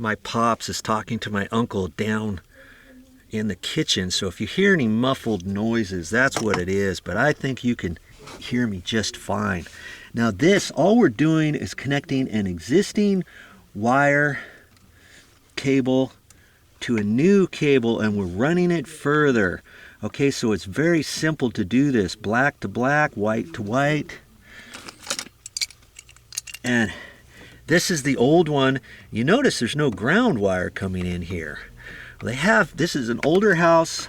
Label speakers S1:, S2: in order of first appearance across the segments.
S1: my pops is talking to my uncle down in the kitchen, so if you hear any muffled noises, that's what it is, but I think you can hear me just fine. Now this, all we're doing is connecting an existing wire cable to a new cable, and we're running it further. Okay, so it's very simple to do this. Black to black, white to white. And this is the old one. You notice there's no ground wire coming in here. This is an older house,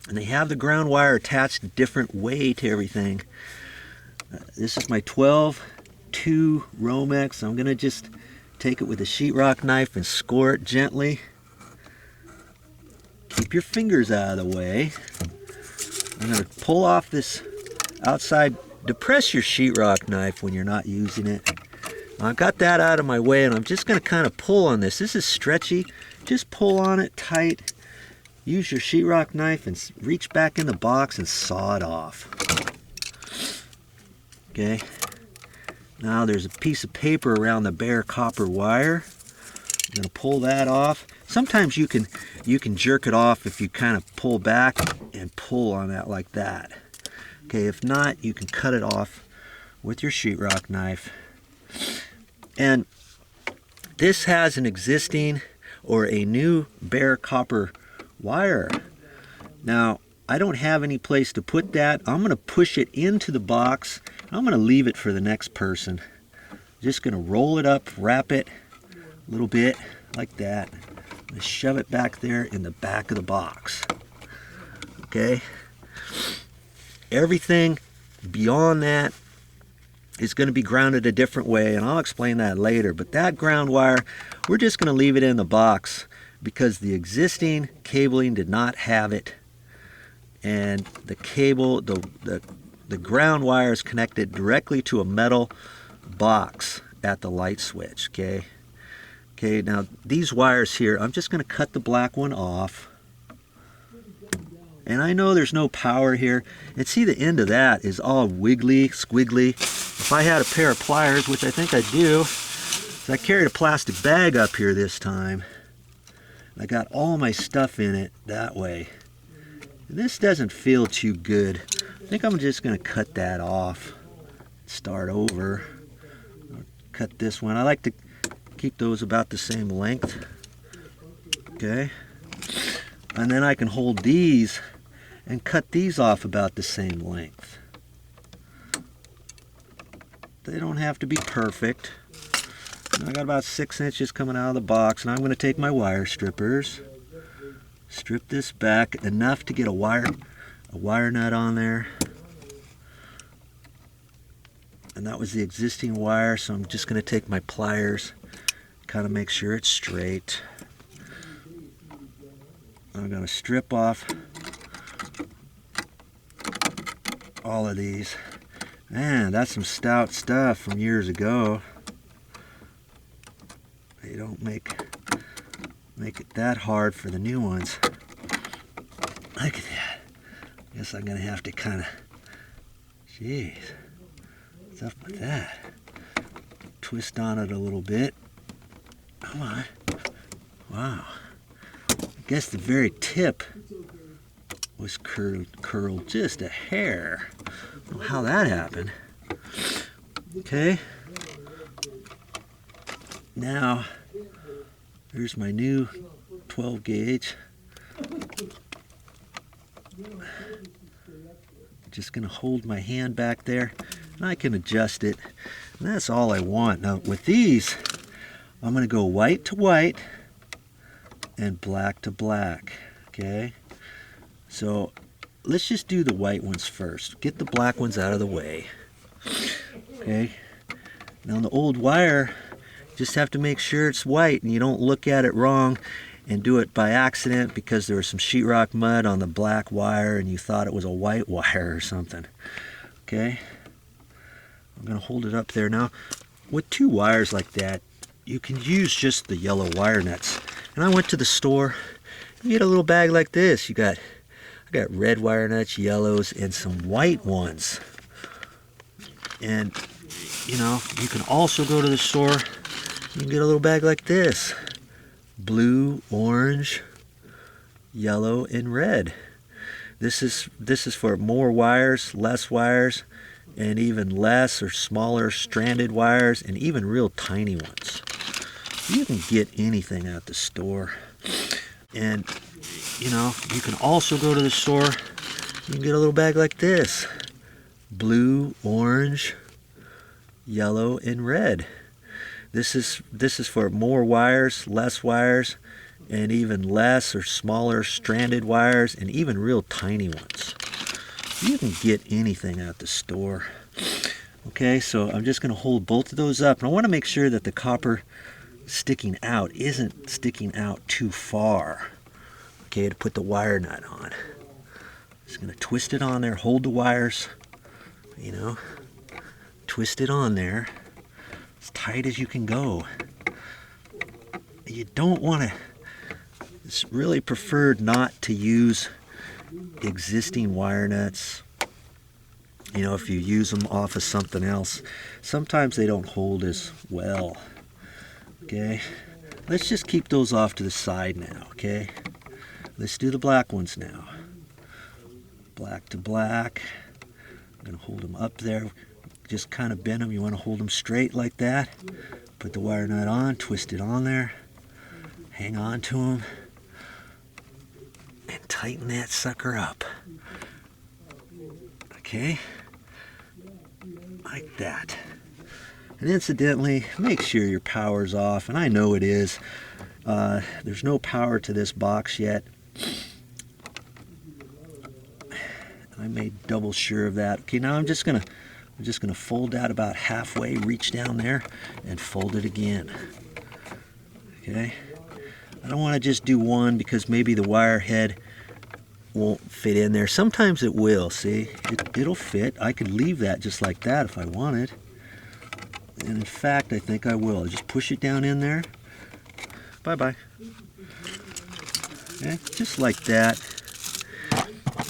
S1: and they have the ground wire attached a different way to everything. This is my 12-2 romex. I'm gonna just take it with a sheetrock knife and score it gently. Keep your fingers out of the way. I'm gonna pull off this outside. Depress your sheetrock knife when you're not using it. I've got that out of my way, and I'm just gonna kind of pull on this. This is stretchy. Just pull on it tight. Use your sheetrock knife and reach back in the box and saw it off. Okay. Now there's a piece of paper around the bare copper wire. I'm gonna pull that off. Sometimes you can jerk it off if you kind of pull back and pull on that like that. Okay, if not, you can cut it off with your sheetrock knife. And this has an existing or a new bare copper wire. Now, I don't have any place to put that. I'm going to push it into the box. I'm going to leave it for the next person. Just going to roll it up, wrap it a little bit like that. And shove it back there in the back of the box. Okay? Everything beyond that is going to be grounded a different way, and I'll explain that later. But that ground wire, we're just going to leave it in the box because the existing cabling did not have it, and the cable, the ground wire is connected directly to a metal box at the light switch. Okay, now these wires here, I'm just going to cut the black one off. And I know there's no power here. And see, the end of that is all wiggly, squiggly. If I had a pair of pliers, which I think I do, so I carried a plastic bag up here this time. I got all my stuff in it that way. And this doesn't feel too good. I think I'm just going to cut that off. Start over. I'll cut this one. I like to keep those about the same length. Okay. And then I can hold these and cut these off about the same length. They don't have to be perfect. I got about 6 inches coming out of the box, and I'm going to take my wire strippers, strip this back enough to get a wire nut on there. And that was the existing wire, so I'm just going to take my pliers, kind of make sure it's straight. I'm going to strip off all of these. Man, that's some stout stuff from years ago. They don't make it that hard for the new ones. Look at that. I guess I'm going to have to kind of, jeez, what's up with that? Twist on it a little bit. Come on. Wow. I guess the very tip was curled just a hair. I don't know how that happened. Okay. Now, there's my new 12 gauge. Just going to hold my hand back there, and I can adjust it. And that's all I want. Now, with these, I'm going to go white to white and black to black. Okay? So, let's just do the white ones first. Get the black ones out of the way. Okay? Now, the old wire, just have to make sure it's white and you don't look at it wrong and do it by accident because there was some sheetrock mud on the black wire and you thought it was a white wire or something. Okay? I'm going to hold it up there. Now, with two wires like that, you can use just the yellow wire nuts. And I went to the store. You get a little bag like this. I got red wire nuts, yellows, and some white ones. And, you know, you can also go to the store You can get a little bag like this. Blue, orange, yellow, and red. This is for more wires, less wires, and even less or smaller stranded wires, and even real tiny ones. You can get anything at the store. And you know, you can also go to the store, you can get a little bag like this. Blue, orange, yellow, and red. This is for more wires, less wires, and even less or smaller stranded wires, and even real tiny ones. You can get anything at the store. Okay, so I'm just going to hold both of those up, and I want to make sure that the copper sticking out isn't sticking out too far. Okay, to put the wire nut on. Just going to twist it on there, hold the wires, you know, twist it on there as tight as you can go. You don't want to, it's really preferred not to use existing wire nuts. You know, if you use them off of something else, sometimes they don't hold as well. Okay, let's just keep those off to the side now. Okay, let's do the black ones now. Black to black. I'm going to hold them up there. Just kind of bend them. You want to hold them straight like that. Put the wire nut on, twist it on there. Hang on to them. And tighten that sucker up. Okay? Like that. And incidentally, make sure your power's off. And I know it is. There's no power to this box yet. I made double sure of that. Okay, now I'm just gonna fold that about halfway, reach down there, and fold it again. Okay? I don't want to just do one because maybe the wire head won't fit in there. Sometimes it will, see? It'll fit. I could leave that just like that if I wanted. And in fact, I think I will. I'll just push it down in there. Bye-bye. Okay, just like that.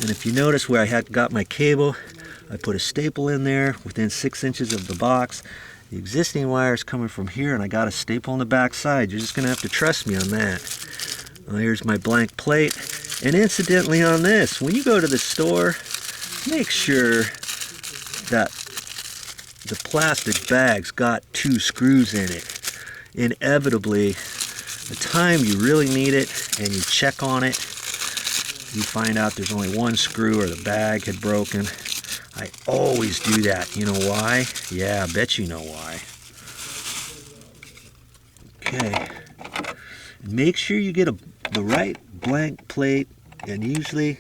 S1: And if you notice where I had got my cable, I put a staple in there within 6 inches of the box. The existing wire is coming from here, and I got a staple on the back side. You're just going to have to trust me on that. Well, here's my blank plate. And incidentally on this, when you go to the store, make sure that the plastic bag's got 2 screws in it. Inevitably, the time you really need it and you check on it, you find out there's only 1 screw or the bag had broken. I always do that. You know why? Yeah, I bet you know why. Okay. Make sure you get the right blank plate, and usually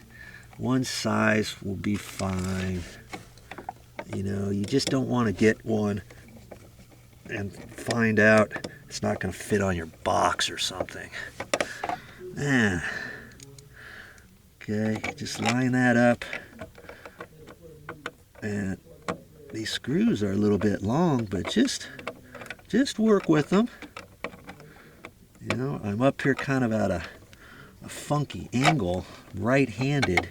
S1: one size will be fine. You know, you just don't want to get one and find out it's not going to fit on your box or something. Okay, just line that up. And these screws are a little bit long, but just work with them. You know, I'm up here kind of at a funky angle, right-handed.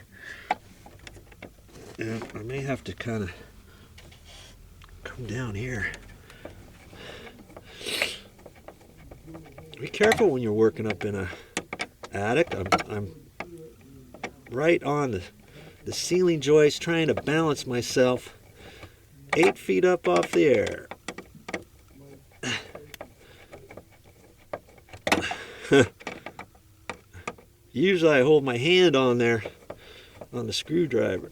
S1: And I may have to kind of come down here. Be careful when you're working up in a attic. I'm right on the ceiling joist, trying to balance myself 8 feet up off the air. Usually I hold my hand on there on the screwdriver.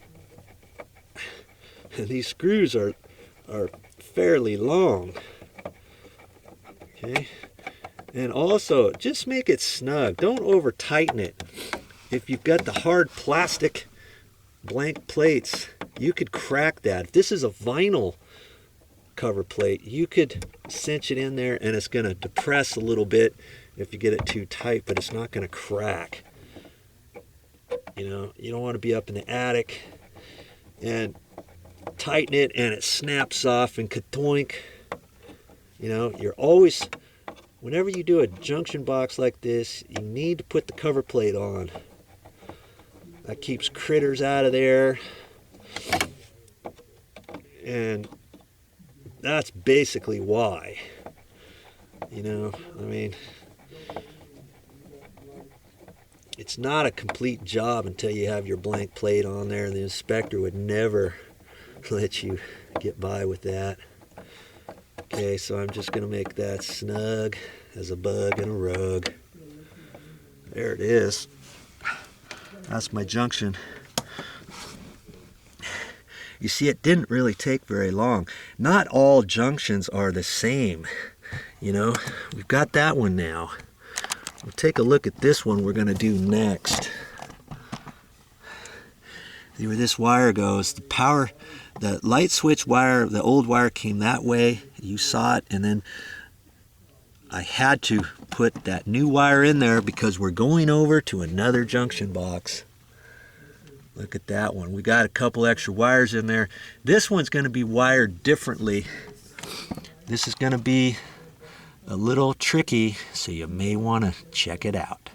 S1: And these screws are fairly long. Okay? And also, just make it snug. Don't over tighten it. If you've got the hard plastic blank plates, you could crack that. If this is a vinyl cover plate, you could cinch it in there and it's going to depress a little bit if you get it too tight, but it's not going to crack. You know, you don't want to be up in the attic and tighten it and it snaps off and kadoink. You know, you're always, whenever you do a junction box like this, you need to put the cover plate on. That keeps critters out of there. And that's basically why. You know, I mean, it's not a complete job until you have your blank plate on there, and the inspector would never let you get by with that. Okay, so I'm just going to make that snug as a bug in a rug. There it is. That's my junction. You see, it didn't really take very long. Not all junctions are the same. You know, we've got that one now. We'll take a look at this one we're going to do next. See where this wire goes. The power, the light switch wire, the old wire came that way. You saw it, and then I had to put that new wire in there because we're going over to another junction box. Look at that one. We got a couple extra wires in there. This one's going to be wired differently. This is going to be a little tricky, so you may want to check it out.